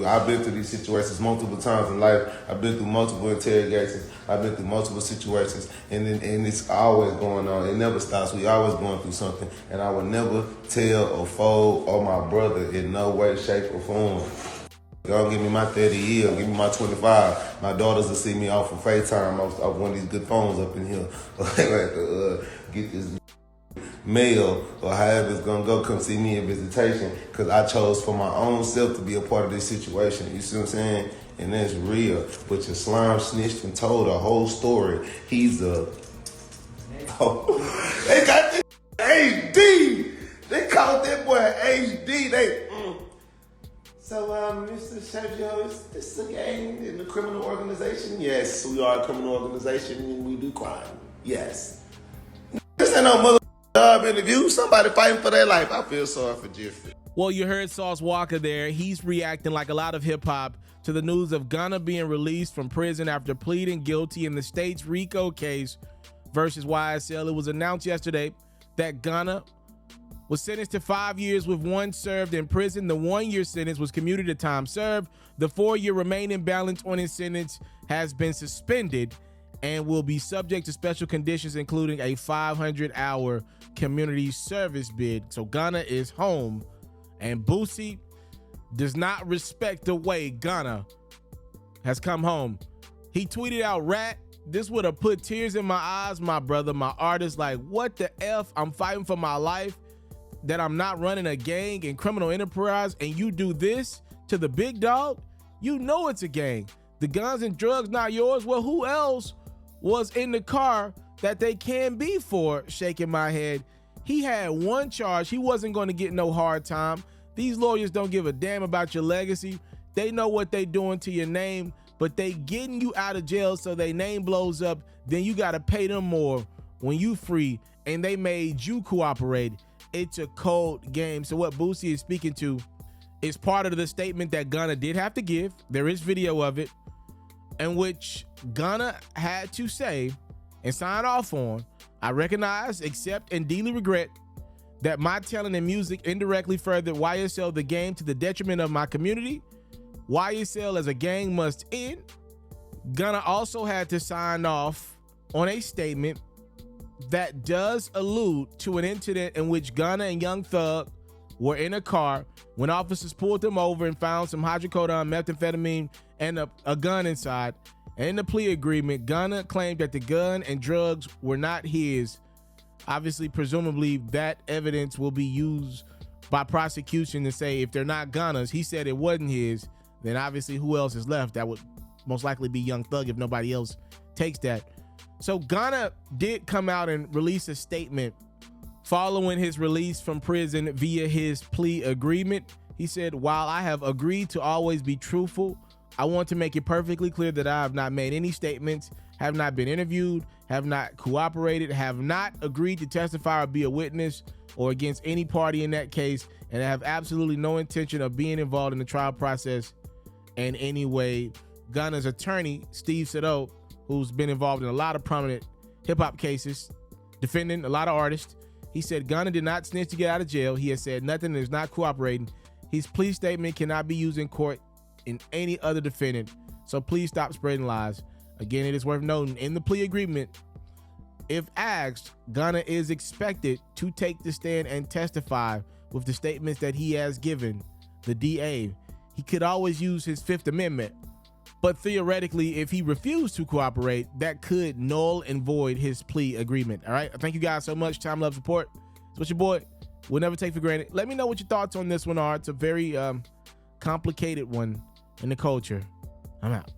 I've been through these situations multiple times in life. I've been through multiple interrogations. I've been through multiple situations, and it's always going on. It never stops. We always going through something, and I will never tell or fold or my brother in no way, shape, or form. Y'all give me my 30 years, give me my 25. My daughters will see me off of FaceTime off one of these good phones up in here. Get this mail or however it's gonna go, come see me in visitation, because I chose for my own self to be a part of this situation. You see what I'm saying? And that's real. But your slime snitched and told a whole story. He's a they got this HD. They called that boy HD. So, Mr. Sergio, is this a gang in the criminal organization? Yes, we are a criminal organization and we do crime. Yes. This ain't no mother job interview. Somebody fighting for their life. I feel sorry for Jeffrey. Well, you heard Sauce Walka there. He's reacting like a lot of hip-hop to the news of Gunna being released from prison after pleading guilty in the state's RICO case versus YSL. It was announced yesterday that Gunna was sentenced to 5 years with 1 served in prison. The 1-year sentence was commuted to time served. The 4-year remaining balance on his sentence has been suspended and will be subject to special conditions, including a 500-hour community service bid. So Gunna is home, and Boosie does not respect the way Gunna has come home. He tweeted out, "Rat, this would have put tears in my eyes, my brother, my artist. Like, what the F? I'm fighting for my life, that I'm not running a gang and criminal enterprise, and you do this to the big dog? You know it's a gang. The guns and drugs not yours. Well, who else was in the car that they can be for?" Shaking my head. He had 1 charge. He wasn't going to get no hard time. These lawyers don't give a damn about your legacy. They know what they doing to your name, but they getting you out of jail so their name blows up. Then you got to pay them more when you free, and they made you cooperate. It's a cold game. So what Boosie is speaking to is part of the statement that Gunna did have to give. There is video of it in which Gunna had to say and sign off on, "I recognize, accept, and deeply regret that my talent and music indirectly furthered YSL the game to the detriment of my community. YSL as a gang must end." Gunna also had to sign off on a statement that does allude to an incident in which Gunna and Young Thug were in a car when officers pulled them over and found some hydrocodone, methamphetamine, and a gun inside. And in the plea agreement, Gunna claimed that the gun and drugs were not his. Obviously, presumably, that evidence will be used by prosecution to say if they're not Gunna's, he said it wasn't his, then obviously who else is left? That would most likely be Young Thug if nobody else takes that. So Gunna did come out and release a statement following his release from prison via his plea agreement. He said, "While I have agreed to always be truthful, I want to make it perfectly clear that I have not made any statements, have not been interviewed, have not cooperated, have not agreed to testify or be a witness or against any party in that case, and I have absolutely no intention of being involved in the trial process in any way." Gunna's attorney, Steve Sado, who's been involved in a lot of prominent hip-hop cases, defending a lot of artists, he said Gunna did not snitch to get out of jail. He has said nothing and is not cooperating. His plea statement cannot be used in court in any other defendant, so please stop spreading lies. Again, it is worth noting, in the plea agreement, if asked, Gunna is expected to take the stand and testify with the statements that he has given the DA. He could always use his Fifth Amendment, but theoretically, if he refused to cooperate, that could null and void his plea agreement. All right. Thank you guys so much. Time Love Support. It's what your boy will never take for granted. Let me know what your thoughts on this one are. It's a very complicated one in the culture. I'm out.